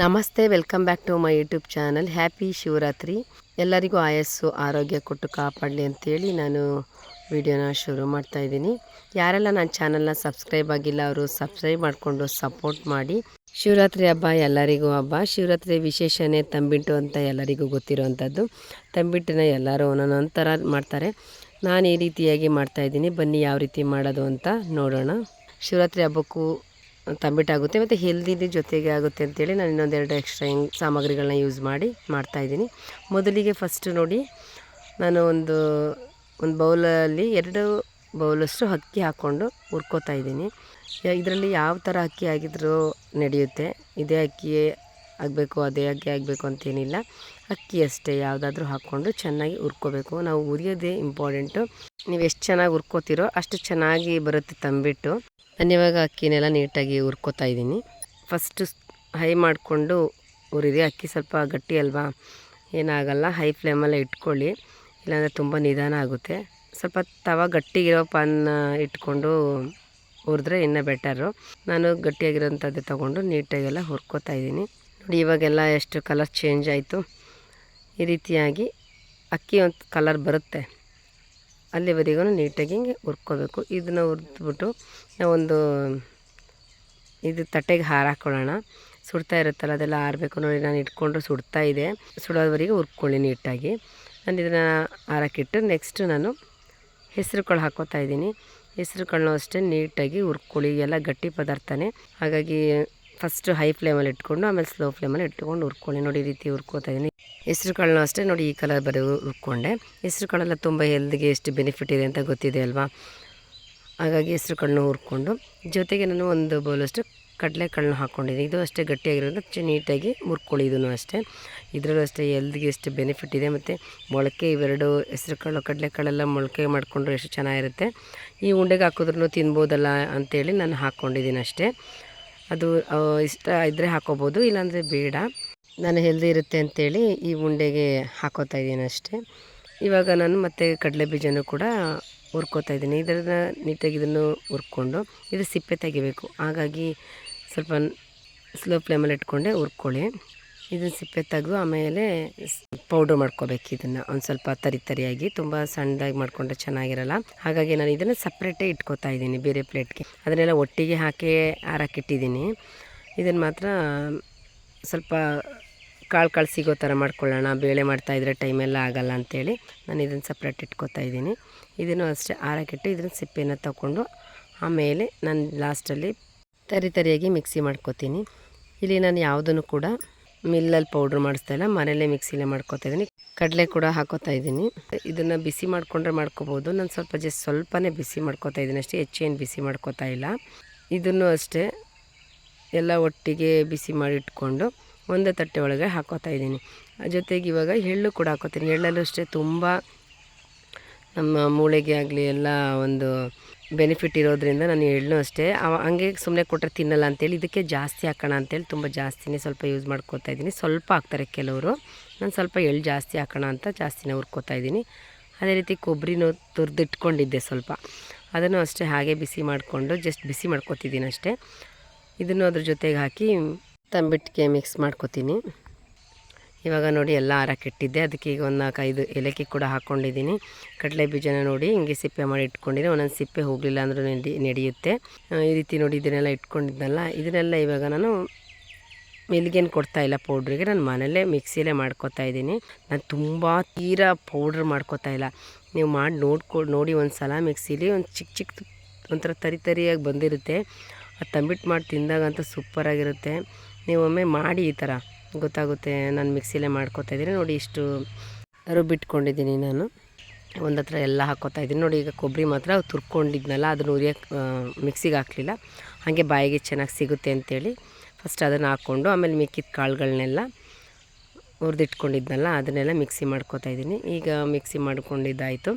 ನಮಸ್ತೆ, welcome back to my YouTube channel. Happy Shivaratri. ಎಲ್ಲರಿಗೂ ಆಯಸ್ಸು ಆರೋಗ್ಯ ಕೊಟ್ಟು ಕಾಪಾಡಲಿ ಅಂತೇಳಿ ನಾನು ವಿಡಿಯೋನ ಶುರು ಮಾಡ್ತಾಯಿದ್ದೀನಿ. ಯಾರೆಲ್ಲ ನನ್ನ ಚಾನಲ್ನ ಸಬ್ಸ್ಕ್ರೈಬ್ ಆಗಿಲ್ಲ ಅವರು ಸಬ್ಸ್ಕ್ರೈಬ್ ಮಾಡಿಕೊಂಡು ಸಪೋರ್ಟ್ ಮಾಡಿ. ಶಿವರಾತ್ರಿ ಹಬ್ಬ ಎಲ್ಲರಿಗೂ ಹಬ್ಬ. ಶಿವರಾತ್ರಿ ವಿಶೇಷನೇ ತಂಬಿಟ್ಟು ಅಂತ ಎಲ್ಲರಿಗೂ ಗೊತ್ತಿರೋವಂಥದ್ದು. ತಂಬಿಟ್ಟನ್ನ ಎಲ್ಲರೂ ಒಂದೊಂದು ಥರ ಮಾಡ್ತಾರೆ. ನಾನು ಈ ರೀತಿಯಾಗಿ ಮಾಡ್ತಾಯಿದ್ದೀನಿ. ಬನ್ನಿ ಯಾವ ರೀತಿ ಮಾಡೋದು ಅಂತ ನೋಡೋಣ. ಶಿವರಾತ್ರಿ ಹಬ್ಬಕ್ಕೂ ತಂಬಿಟ್ಟಾಗುತ್ತೆ ಮತ್ತು ಹೆಲ್ದಿದು ಜೊತೆಗೆ ಆಗುತ್ತೆ ಅಂತೇಳಿ ನಾನು ಇನ್ನೊಂದೆರಡು ಎಕ್ಸ್ಟ್ರಾ ಸಾಮಗ್ರಿಗಳನ್ನ ಯೂಸ್ ಮಾಡಿ ಮಾಡ್ತಾಯಿದ್ದೀನಿ. ಮೊದಲಿಗೆ ಫಸ್ಟು ನೋಡಿ, ನಾನು ಒಂದು ಬೌಲಲ್ಲಿ 2 ಬೌಲಷ್ಟು ಅಕ್ಕಿ ಹಾಕ್ಕೊಂಡು ಹುರ್ಕೋತಾ ಇದ್ದೀನಿ. ಇದರಲ್ಲಿ ಯಾವ ಥರ ಅಕ್ಕಿ ಆಗಿದ್ರೂ ನಡೆಯುತ್ತೆ. ಇದೇ ಅಕ್ಕಿ ಆಗಬೇಕು ಅದೇ ಅಕ್ಕಿ ಆಗಬೇಕು ಅಂತೇನಿಲ್ಲ. ಅಕ್ಕಿ ಅಷ್ಟೇ ಯಾವುದಾದ್ರೂ ಹಾಕ್ಕೊಂಡು ಚೆನ್ನಾಗಿ ಹುರ್ಕೋಬೇಕು. ನಾವು ಹುರಿಯೋದೇ ಇಂಪಾರ್ಟೆಂಟು. ನೀವು ಎಷ್ಟು ಚೆನ್ನಾಗಿ ಹುರ್ಕೋತಿರೋ ಅಷ್ಟು ಚೆನ್ನಾಗಿ ಬರುತ್ತೆ ತಂಬಿಟ್ಟು. ನಾನು ಇವಾಗ ಅಕ್ಕಿನೆಲ್ಲ ನೀಟಾಗಿ ಹುರ್ಕೋತಾ ಇದ್ದೀನಿ. ಫಸ್ಟು ಹೈ ಮಾಡಿಕೊಂಡು ಹುರಿರಿ. ಅಕ್ಕಿ ಸ್ವಲ್ಪ ಗಟ್ಟಿ ಅಲ್ವಾ, ಏನಾಗಲ್ಲ. ಹೈ ಫ್ಲೇಮಲ್ಲೇ ಇಟ್ಕೊಳ್ಳಿ, ಇಲ್ಲಾಂದರೆ ತುಂಬ ನಿಧಾನ ಆಗುತ್ತೆ. ಸ್ವಲ್ಪ ತವ ಗಟ್ಟಿಗಿರೋ ಪಾನ್ನ ಇಟ್ಕೊಂಡು ಹುರಿದ್ರೆ ಇನ್ನೂ ಬೆಟರು. ನಾನು ಗಟ್ಟಿಯಾಗಿರೋಂಥದ್ದು ತೊಗೊಂಡು ನೀಟಾಗೆಲ್ಲ ಹುರ್ಕೋತಾ ಇದ್ದೀನಿ. ನೋಡಿ ಇವಾಗೆಲ್ಲ ಎಷ್ಟು ಕಲರ್ ಚೇಂಜ್ ಆಯಿತು. ಈ ರೀತಿಯಾಗಿ ಅಕ್ಕಿ ಒಂದು ಕಲರ್ ಬರುತ್ತೆ, ಅಲ್ಲಿವರೆಗೂ ನೀಟಾಗಿ ಹಿಂಗೆ ಹುರ್ಕೋಬೇಕು. ಇದನ್ನು ಹುರಿದ್ಬಿಟ್ಟು ನಾವೊಂದು ಇದು ತಟ್ಟೆಗೆ ಹಾರಾಕೊಳ್ಳೋಣ. ಸುಡ್ತಾ ಇರುತ್ತಲ್ಲ ಅದೆಲ್ಲ ಆರಬೇಕು. ನೋಡಿ ನಾನು ಇಟ್ಕೊಂಡು ಸುಡ್ತಾ ಇದೆ. ಸುಡೋವರೆಗೆ ಹುರ್ಕೊಳ್ಳಿ ನೀಟಾಗಿ. ನಾನು ಇದನ್ನು ಹಾರಕ್ಕಿಟ್ಟು ನೆಕ್ಸ್ಟು ನಾನು ಹೆಸರು ಕಾಳು ಹಾಕ್ಕೋತಾ ಇದ್ದೀನಿ. ಹೆಸರು ಕಾಳನ್ನೂ ಅಷ್ಟೇ ನೀಟಾಗಿ ಹುರ್ಕೊಳ್ಳಿ. ಎಲ್ಲ ಗಟ್ಟಿ ಪದಾರ್ಥನೇ, ಹಾಗಾಗಿ ಫಸ್ಟು ಹೈ ಫ್ಲೇಮಲ್ಲಿ ಇಟ್ಕೊಂಡು ಆಮೇಲೆ ಸ್ಲೋ ಫ್ಲೇಮಲ್ಲಿ ಇಟ್ಕೊಂಡು ಹುರ್ಕೊಳ್ಳಿ. ನೋಡಿ ಈ ರೀತಿ ಹುರ್ಕೋತಾ ಇದ್ದೀನಿ. ಹೆಸ್ರು ಕಾಳನ್ನೂ ಅಷ್ಟೇ ನೋಡಿ ಈ ಕಲರ್ ಬರೀ ಹುರ್ಕೊಂಡೆ. ಹೆಸ್ರು ಕಾಳೆಲ್ಲ ತುಂಬ ಹೆಲ್ತ್ಗೆ ಎಷ್ಟು ಬೆನಿಫಿಟ್ ಇದೆ ಅಂತ ಗೊತ್ತಿದೆ ಅಲ್ವಾ. ಹಾಗಾಗಿ ಹೆಸ್ರು ಕಾಳನ್ನ ಹುರ್ಕೊಂಡು ಜೊತೆಗೆ ನಾನು ಒಂದು ಬೌಲಷ್ಟು ಕಡಲೆಕಾಳನ್ನ ಹಾಕ್ಕೊಂಡಿದ್ದೀನಿ. ಇದು ಅಷ್ಟೇ ಗಟ್ಟಿಯಾಗಿರೋದು ನೀಟಾಗಿ ಮುರ್ಕೊಳ್ಳಿ. ಇದನ್ನು ಅಷ್ಟೇ, ಇದರಲ್ಲೂ ಅಷ್ಟೇ ಹೆಲ್ತ್ಗೆ ಎಷ್ಟು ಬೆನಿಫಿಟ್ ಇದೆ. ಮತ್ತು ಮೊಳಕೆ ಇವೆರಡು ಹೆಸ್ರು ಕಾಳು ಕಡಲೆಕಾಳೆಲ್ಲ ಮೊಳಕೆ ಮಾಡಿಕೊಂಡ್ರೆ ಎಷ್ಟು ಚೆನ್ನಾಗಿರುತ್ತೆ. ಈ ಉಂಡೆಗೆ ಹಾಕಿದ್ರೂ ತಿನ್ಬೋದಲ್ಲ ಅಂಥೇಳಿ ನಾನು ಹಾಕ್ಕೊಂಡಿದ್ದೀನಿ ಅಷ್ಟೇ. ಅದು ಇಷ್ಟ ಇದ್ದರೆ ಹಾಕ್ಕೋಬೋದು, ಇಲ್ಲಾಂದರೆ ಬೇಡ. ನಾನು ಹೆಲ್ದಿ ಇರುತ್ತೆ ಅಂಥೇಳಿ ಈ ಉಂಡೆಗೆ ಹಾಕೋತಾ ಇದ್ದೀನಿ ಅಷ್ಟೇ. ಇವಾಗ ನಾನು ಮತ್ತೆ ಕಡಲೆ ಬೀಜನೂ ಕೂಡ ಹುರ್ಕೋತಾ ಇದ್ದೀನಿ. ಇದನ್ನು ನೀಟಾಗಿ ಇದನ್ನು ಹುರ್ಕೊಂಡು ಇದು ಸಿಪ್ಪೆ ತೆಗಿಬೇಕು. ಹಾಗಾಗಿ ಸ್ವಲ್ಪ ಸ್ಲೋ ಫ್ಲೇಮಲ್ಲಿ ಇಟ್ಕೊಂಡೆ ಹುರ್ಕೊಳ್ಳಿ. ಇದನ್ನು ಸಿಪ್ಪೆ ತೆಗೆದು ಆಮೇಲೆ ಪೌಡ್ರ್ ಮಾಡ್ಕೋಬೇಕು. ಇದನ್ನು ಒಂದು ಸ್ವಲ್ಪ ತರಿಯಾಗಿ, ತುಂಬ ಸಣ್ಣದಾಗಿ ಮಾಡಿಕೊಂಡ್ರೆ ಚೆನ್ನಾಗಿರಲ್ಲ. ಹಾಗಾಗಿ ನಾನು ಇದನ್ನು ಸಪ್ರೇಟೇ ಇಟ್ಕೋತಾ ಇದ್ದೀನಿ ಬೇರೆ ಪ್ಲೇಟ್ಗೆ. ಅದನ್ನೆಲ್ಲ ಒಟ್ಟಿಗೆ ಹಾಕಿ ಹಾರಾಕಿಟ್ಟಿದ್ದೀನಿ. ಇದನ್ನು ಮಾತ್ರ ಸ್ವಲ್ಪ ಕಾಳು ಸಿಗೋ ಥರ ಮಾಡ್ಕೊಳ್ಳೋಣ. ಬೇಳೆ ಮಾಡ್ತಾಯಿದ್ರೆ ಟೈಮೆಲ್ಲ ಆಗೋಲ್ಲ ಅಂಥೇಳಿ ನಾನು ಇದನ್ನು ಸಪ್ರೇಟ್ ಇಟ್ಕೋತಾ ಇದ್ದೀನಿ. ಇದನ್ನು ಅಷ್ಟೇ ಹಾರಾಕಿಟ್ಟು ಇದನ್ನು ಸಿಪ್ಪೆನ ತಗೊಂಡು ಆಮೇಲೆ ನಾನು ಲಾಸ್ಟಲ್ಲಿ ತರಿಯಾಗಿ ಮಿಕ್ಸಿ ಮಾಡ್ಕೋತೀನಿ. ಇಲ್ಲಿ ನಾನು ಯಾವುದನ್ನು ಕೂಡ ಮಿಲ್ಲಲ್ಲಿ ಪೌಡ್ರ್ ಮಾಡಿಸ್ತಾಯಿಲ್ಲ, ಮನೆಯಲ್ಲೇ ಮಿಕ್ಸಿಲೇ ಮಾಡ್ಕೋತಾ ಇದ್ದೀನಿ. ಕಡಲೆ ಕೂಡ ಹಾಕೋತಾ ಇದ್ದೀನಿ. ಇದನ್ನು ಬಿಸಿ ಮಾಡಿಕೊಂಡ್ರೆ ಮಾಡ್ಕೋಬೋದು. ನಾನು ಸ್ವಲ್ಪನೇ ಬಿಸಿ ಮಾಡ್ಕೋತಾ ಇದ್ದೀನಿ ಅಷ್ಟೇ, ಹೆಚ್ಚೇನು ಬಿಸಿ ಮಾಡ್ಕೋತಾ ಇಲ್ಲ. ಇದನ್ನು ಅಷ್ಟೇ ಎಲ್ಲ ಒಟ್ಟಿಗೆ ಬಿಸಿ ಮಾಡಿ ಇಟ್ಕೊಂಡು ಒಂದೇ ತಟ್ಟೆ ಒಳಗೆ ಹಾಕೋತಾ ಇದ್ದೀನಿ. ಜೊತೆಗೆ ಇವಾಗ ಎಳ್ಳು ಕೂಡ ಹಾಕೋತೀನಿ. ಎಳ್ಳಲ್ಲೂ ಅಷ್ಟೇ ತುಂಬ ನಮ್ಮ ಮೂಳೆಗೆ ಆಗಲಿ ಎಲ್ಲ ಒಂದು ಬೆನಿಫಿಟ್ ಇರೋದ್ರಿಂದ ನಾನು ಎಳ್ಳು ಅಷ್ಟೇ ಹಂಗೆ ಸುಮ್ಮನೆ ಕೊಟ್ಟರೆ ತಿನ್ನಲ್ಲ ಅಂತೇಳಿ ಇದಕ್ಕೆ ಜಾಸ್ತಿ ಹಾಕೋಣ ಅಂತೇಳಿ ತುಂಬ ಜಾಸ್ತಿನೇ ಸ್ವಲ್ಪ ಯೂಸ್ ಮಾಡ್ಕೋತಾ ಇದ್ದೀನಿ. ಸ್ವಲ್ಪ ಹಾಕ್ತಾರೆ ಕೆಲವರು, ನಾನು ಸ್ವಲ್ಪ ಎಳ್ಳು ಜಾಸ್ತಿ ಹಾಕೋಣ ಅಂತ ಜಾಸ್ತಿನೇ ಹುರ್ಕೋತಾ ಇದ್ದೀನಿ. ಅದೇ ರೀತಿ ಕೊಬ್ಬರಿನೂ ತುರಿದಿಟ್ಕೊಂಡಿದ್ದೆ ಸ್ವಲ್ಪ, ಅದನ್ನು ಅಷ್ಟೇ ಹಾಗೆ ಬಿಸಿ ಮಾಡಿಕೊಂಡು ಜಸ್ಟ್ ಬಿಸಿ ಮಾಡ್ಕೊತಿದ್ದೀನಿ ಅಷ್ಟೇ. ಇದನ್ನು ಅದ್ರ ಜೊತೆಗೆ ಹಾಕಿ ತಂಬಿಟ್ಟಿಗೆ ಮಿಕ್ಸ್ ಮಾಡ್ಕೊತೀನಿ. ಇವಾಗ ನೋಡಿ ಎಲ್ಲ ಹಾರಾಕಿಟ್ಟಿದ್ದೆ. ಅದಕ್ಕೆ ಈಗ ಒಂದು 4-5 ಏಲಕ್ಕಿ ಕೂಡ ಹಾಕ್ಕೊಂಡಿದ್ದೀನಿ. ಕಡಲೆ ಬೀಜನ ನೋಡಿ ಹಿಂಗೆ ಸಿಪ್ಪೆ ಮಾಡಿ ಇಟ್ಕೊಂಡಿದ್ದೀನಿ. ಒಂದೊಂದು ಸಿಪ್ಪೆ ಹೋಗಲಿಲ್ಲ ಅಂದರೂ ನಡೆಯುತ್ತೆ. ಈ ರೀತಿ ನೋಡಿ ಇದನ್ನೆಲ್ಲ ಇಟ್ಕೊಂಡಿದ್ನಲ್ಲ, ಇದನ್ನೆಲ್ಲ ಇವಾಗ ನಾನು ಮಿಲ್ಗೇನು ಕೊಡ್ತಾಯಿಲ್ಲ ಪೌಡ್ರಿಗೆ, ನಾನು ಮನೆಯಲ್ಲೇ ಮಿಕ್ಸಿಲೇ ಮಾಡ್ಕೋತಾ ಇದ್ದೀನಿ. ನಾನು ತುಂಬ ತೀರಾ ಪೌಡ್ರ್ ಮಾಡ್ಕೋತಾ ಇಲ್ಲ. ನೀವು ಮಾಡಿ ನೋಡಿ ಒಂದು ಸಲ ಮಿಕ್ಸಿಲಿ ಒಂದು ಚಿಕ್ಕ ಒಂಥರ ತರಿಯಾಗಿ ಬಂದಿರುತ್ತೆ. ಅದು ತಂಬಿಟ್ಟು ಮಾಡಿ ತಿಂದಾಗಂತೂ ಸೂಪರಾಗಿರುತ್ತೆ. ನೀವು ಒಮ್ಮೆ ಮಾಡಿ ಈ ಥರ ಗೊತ್ತಾಗುತ್ತೆ. ನಾನು ಮಿಕ್ಸಿಲೇ ಮಾಡ್ಕೋತಾ ಇದ್ದೀನಿ. ನೋಡಿ ಇಷ್ಟು ರುಬ್ಬಿಟ್ಕೊಂಡಿದ್ದೀನಿ ನಾನು. ಒಂದು ಹತ್ರ ಎಲ್ಲ ಹಾಕ್ಕೋತಾ ಇದ್ದೀನಿ. ನೋಡಿ ಈಗ ಕೊಬ್ಬರಿ ಮಾತ್ರ ತುರ್ಕೊಂಡಿದ್ನಲ್ಲ, ಅದನ್ನು ಮಿಕ್ಸಿಗೆ ಹಾಕಲಿಲ್ಲ, ಹಾಗೆ ಬಾಯಿಗೆ ಚೆನ್ನಾಗಿ ಸಿಗುತ್ತೆ ಅಂತೇಳಿ ಫಸ್ಟ್ ಅದನ್ನು ಹಾಕ್ಕೊಂಡು ಆಮೇಲೆ ಮಿಕ್ಕಿದ ಕಾಳುಗಳನ್ನೆಲ್ಲ ಹುರಿದಿಟ್ಕೊಂಡಿದ್ನಲ್ಲ ಅದನ್ನೆಲ್ಲ ಮಿಕ್ಸಿ ಮಾಡ್ಕೋತಾ ಇದ್ದೀನಿ. ಈಗ ಮಿಕ್ಸಿ ಮಾಡ್ಕೊಂಡಿದ್ದಾಯಿತು.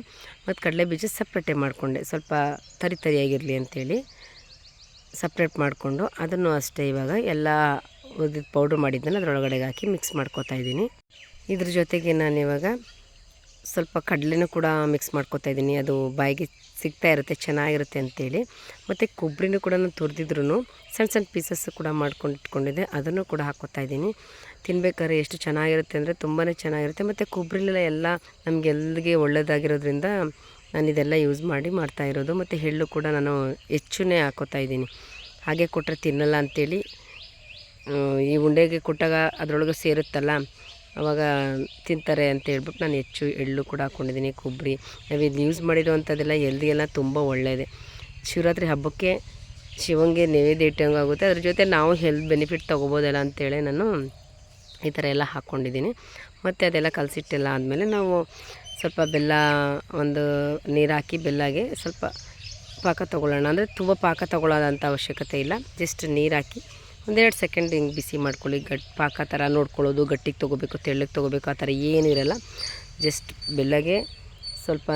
ಮತ್ತು ಕಡಲೆ ಬೀಜ ಸಪ್ರೇಟೇ ಮಾಡಿಕೊಂಡೆ, ಸ್ವಲ್ಪ ತರಿಯಾಗಿರಲಿ ಅಂಥೇಳಿ ಸಪ್ರೇಟ್ ಮಾಡಿಕೊಂಡು ಅದನ್ನು ಅಷ್ಟೇ ಇವಾಗ ಎಲ್ಲ ಪೌಡ್ರ್ ಮಾಡಿದ್ದನ್ನು ಅದರೊಳಗಡೆಗೆ ಹಾಕಿ ಮಿಕ್ಸ್ ಮಾಡ್ಕೋತಾ ಇದ್ದೀನಿ. ಇದ್ರ ಜೊತೆಗೆ ನಾನಿವಾಗ ಸ್ವಲ್ಪ ಕಡಲೆನೂ ಕೂಡ ಮಿಕ್ಸ್ ಮಾಡ್ಕೊತಾ ಇದ್ದೀನಿ, ಅದು ಬಾಯಿಗೆ ಸಿಗ್ತಾ ಇರುತ್ತೆ ಚೆನ್ನಾಗಿರುತ್ತೆ ಅಂತೇಳಿ. ಮತ್ತು ಕೊಬ್ಬರಿನೂ ಕೂಡ ನಾನು ತುರಿದಿದ್ರು ಸಣ್ಣ ಸಣ್ಣ ಪೀಸಸ್ ಕೂಡ ಮಾಡ್ಕೊಂಡು ಇಟ್ಕೊಂಡಿದ್ದೆ, ಅದನ್ನು ಕೂಡ ಹಾಕ್ಕೊತಾ ಇದ್ದೀನಿ. ತಿನ್ಬೇಕಾದ್ರೆ ಎಷ್ಟು ಚೆನ್ನಾಗಿರುತ್ತೆ ಅಂದರೆ ತುಂಬಾ ಚೆನ್ನಾಗಿರುತ್ತೆ. ಮತ್ತು ಕೊಬ್ಬರಿಲೆಲ್ಲ ಎಲ್ಲ ನಮಗೆಲ್ರಿಗೆ ಒಳ್ಳೆಯದಾಗಿರೋದ್ರಿಂದ ನಾನು ಇದೆಲ್ಲ ಯೂಸ್ ಮಾಡಿ ಮಾಡ್ತಾಯಿರೋದು. ಮತ್ತು ಎಳ್ಳು ಕೂಡ ನಾನು ಹೆಚ್ಚುನೇ ಹಾಕ್ಕೊತಾ ಇದ್ದೀನಿ, ಹಾಗೆ ಕೊಟ್ಟರೆ ತಿನ್ನಲ್ಲ ಅಂಥೇಳಿ. ಈ ಉಂಡೆಗೆ ಕೊಟ್ಟಾಗ ಅದರೊಳಗೆ ಸೇರುತ್ತಲ್ಲ ಆವಾಗ ತಿಂತಾರೆ ಅಂತ ಹೇಳ್ಬಿಟ್ಟು ನಾನು ಹೆಚ್ಚು ಎಳ್ಳು ಕೂಡ ಹಾಕ್ಕೊಂಡಿದ್ದೀನಿ. ಕೊಬ್ಬರಿ ನಾವು ಇದು ಯೂಸ್ ಮಾಡಿರೋವಂಥದ್ದೆಲ್ಲ ಎಲ್ರಿಗೆಲ್ಲ ತುಂಬ ಒಳ್ಳೆಯದೇ. ಶಿವರಾತ್ರಿ ಹಬ್ಬಕ್ಕೆ ಶಿವಂಗೆ ನೈವೇದ್ಯ ಇಟ್ಟಂಗೆ ಆಗುತ್ತೆ, ಅದ್ರ ಜೊತೆ ನಾವು ಹೆಲ್ತ್ ಬೆನಿಫಿಟ್ ತೊಗೋಬೋದಲ್ಲ ಅಂತೇಳಿ ನಾನು ಈ ಥರ ಎಲ್ಲ ಹಾಕ್ಕೊಂಡಿದ್ದೀನಿ. ಮತ್ತು ಅದೆಲ್ಲ ಕಲಸಿಟ್ಟೆಲ್ಲ ಆದಮೇಲೆ ನಾವು ಸ್ವಲ್ಪ ಬೆಲ್ಲ, ಒಂದು ನೀರು ಹಾಕಿ ಬೆಲ್ಲಗೆ ಸ್ವಲ್ಪ ಪಾಕ ತೊಗೊಳ್ಳೋಣ. ಅಂದರೆ ತುಂಬ ಪಾಕ ತೊಗೊಳ್ಳೋದಂಥ ಅವಶ್ಯಕತೆ ಇಲ್ಲ, ಜಸ್ಟ್ ನೀರು ಹಾಕಿ ಒಂದೆರಡು ಸೆಕೆಂಡ್ ಹಿಂಗೆ ಬಿಸಿ ಮಾಡ್ಕೊಳ್ಳಿ. ಪಾಕ ಥರ ನೋಡ್ಕೊಳ್ಳೋದು, ಗಟ್ಟಿಗೆ ತೊಗೋಬೇಕು ತೆಳ್ಳಗೆ ತೊಗೋಬೇಕು ಆ ಥರ ಏನೂ ಇರಲ್ಲ. ಜಸ್ಟ್ ಬೆಲ್ಲಗೆ ಸ್ವಲ್ಪ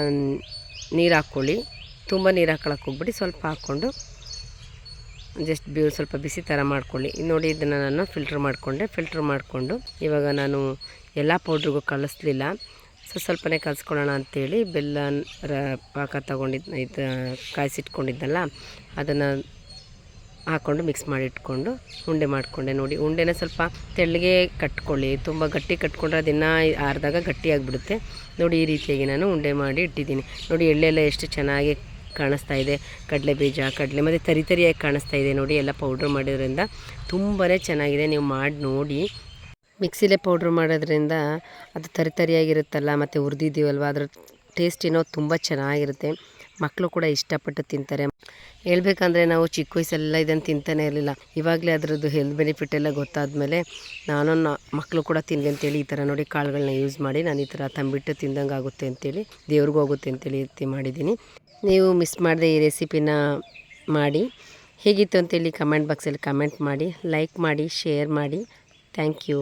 ನೀರು ಹಾಕ್ಕೊಳ್ಳಿ, ತುಂಬ ನೀರು ಹಾಕ್ಕೊಳಕ್ಕೆ ಹೋಗ್ಬಿಟ್ಟು ಸ್ವಲ್ಪ ಹಾಕ್ಕೊಂಡು ಜಸ್ಟ್ ಸ್ವಲ್ಪ ಬಿಸಿ ಥರ ಮಾಡ್ಕೊಳ್ಳಿ. ನೋಡಿ ಇದನ್ನು ನಾನು ಫಿಲ್ಟ್ರ್ ಮಾಡಿಕೊಂಡು ಇವಾಗ ನಾನು ಎಲ್ಲ ಪೌಡ್ರಿಗೂ ಕಲಿಸ್ಲಿಲ್ಲ, ಸ್ವಲ್ಪನೇ ಕಲಿಸ್ಕೊಳ್ಳೋಣ ಅಂಥೇಳಿ ಬೆಲ್ಲ ಪಾಕ ತೊಗೊಂಡಿದ್ದು ಇದು ಕಾಯಿಸಿಟ್ಕೊಂಡಿದ್ದಲ್ಲ ಅದನ್ನು ಹಾಕ್ಕೊಂಡು ಮಿಕ್ಸ್ ಮಾಡಿ ಇಟ್ಕೊಂಡು ಉಂಡೆ ಮಾಡಿಕೊಂಡೆ. ನೋಡಿ ಉಂಡೆನ ಸ್ವಲ್ಪ ತೆಳ್ಳಗೆ ಕಟ್ಕೊಳ್ಳಿ, ತುಂಬ ಗಟ್ಟಿ ಕಟ್ಕೊಂಡ್ರೆ ಅದನ್ನು ಆರಿದಾಗ ಗಟ್ಟಿಯಾಗಿಬಿಡುತ್ತೆ. ನೋಡಿ ಈ ರೀತಿಯಾಗಿ ನಾನು ಉಂಡೆ ಮಾಡಿ ಇಟ್ಟಿದ್ದೀನಿ. ನೋಡಿ ಎಳ್ಳೆಲ್ಲ ಎಷ್ಟು ಚೆನ್ನಾಗಿ ಕಾಣಿಸ್ತಾ ಇದೆ, ಕಡಲೆ ಬೀಜ ಕಡಲೆ ಮತ್ತು ತರಿಯಾಗಿ ಕಾಣಿಸ್ತಾ ಇದೆ. ನೋಡಿ ಎಲ್ಲ ಪೌಡ್ರ್ ಮಾಡೋದ್ರಿಂದ ತುಂಬಾ ಚೆನ್ನಾಗಿದೆ, ನೀವು ಮಾಡಿ ನೋಡಿ. ಮಿಕ್ಸಿಲೇ ಪೌಡ್ರ್ ಮಾಡೋದ್ರಿಂದ ಅದು ತರಿಯಾಗಿರುತ್ತಲ್ಲ, ಮತ್ತು ಹುರಿದಿದ್ದೀವಲ್ವ ಅದ್ರ ಟೇಸ್ಟ್ ಏನೋ ತುಂಬ ಚೆನ್ನಾಗಿರುತ್ತೆ. ಮಕ್ಕಳು ಕೂಡ ಇಷ್ಟಪಟ್ಟು ತಿಂತಾರೆ. ಹೇಳ್ಬೇಕಂದ್ರೆ ನಾವು ಚಿಕ್ಕ ವಯಸ್ಸೆಲ್ಲ ಇದನ್ನು ತಿಂತಾನೆ ಇರಲಿಲ್ಲ, ಇವಾಗಲೇ ಅದರದ್ದು ಹೆಲ್ತ್ ಬೆನಿಫಿಟ್ ಎಲ್ಲ ಗೊತ್ತಾದಮೇಲೆ ನಾನು ಮಕ್ಕಳು ಕೂಡ ತಿನ್ನಲಿ ಅಂತೇಳಿ ಈ ಥರ ನೋಡಿ ಕಾಳುಗಳನ್ನ ಯೂಸ್ ಮಾಡಿ ನಾನು ಈ ಥರ ತಂಬಿಟ್ಟು ತಿಂದಂಗೆ ಆಗುತ್ತೆ ಅಂತೇಳಿ, ದೇವ್ರಿಗೂ ಆಗುತ್ತೆ ಅಂತೇಳಿ ರೀತಿ ಮಾಡಿದ್ದೀನಿ. ನೀವು ಮಿಸ್ ಮಾಡದೆ ಈ ರೆಸಿಪಿನ ಮಾಡಿ ಹೇಗಿತ್ತು ಅಂತೇಳಿ ಕಮೆಂಟ್ ಬಾಕ್ಸಲ್ಲಿ ಕಮೆಂಟ್ ಮಾಡಿ, ಲೈಕ್ ಮಾಡಿ, ಶೇರ್ ಮಾಡಿ. Thank you.